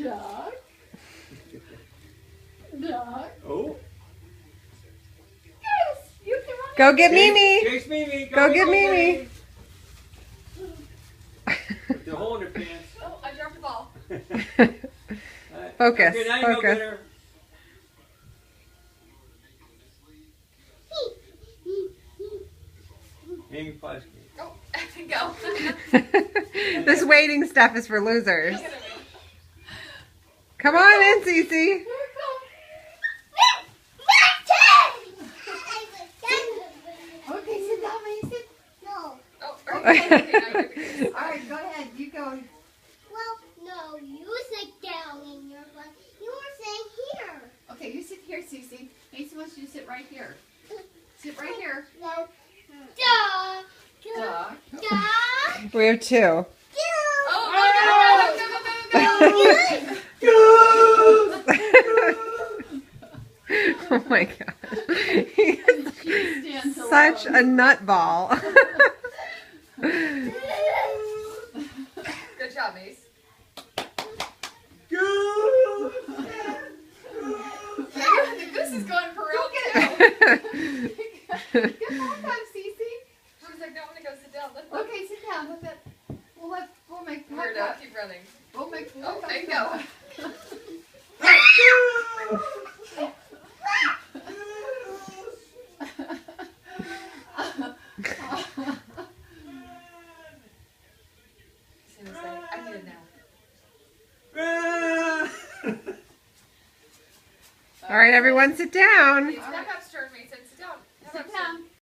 Duck. Duck. Oh. Yes, you can run. Go get Mimi. Chase Mimi. Go get Mimi. Put the hole in her pants. Oh, I dropped the ball. Focus, Okay, now you go focus. get her. Amy Pudge. Oh, go. This waiting stuff is for losers. Come on in, Cece. Here it comes. Okay, sit down, Mason. No. Oh, okay. All right, go ahead. You go. Well, no, you sit down in your butt. You were sitting here. Okay, you sit here, Cece. Mason wants you to sit right here. Sit right here. No. Duh. Duck. Duh. We have two. Oh, go, go, go, go, go, go. Oh my gosh. He She is stands such alone. a nutball. Good job, Mace. Yeah, the goose is going for real. Good ball time, Cece. She's like, no, I'm gonna go sit down. Okay, sit down. We'll make Weird, I'll keep running. We'll make. Oh, there you go. As soon as I need it now. All right, everyone sit down. It's not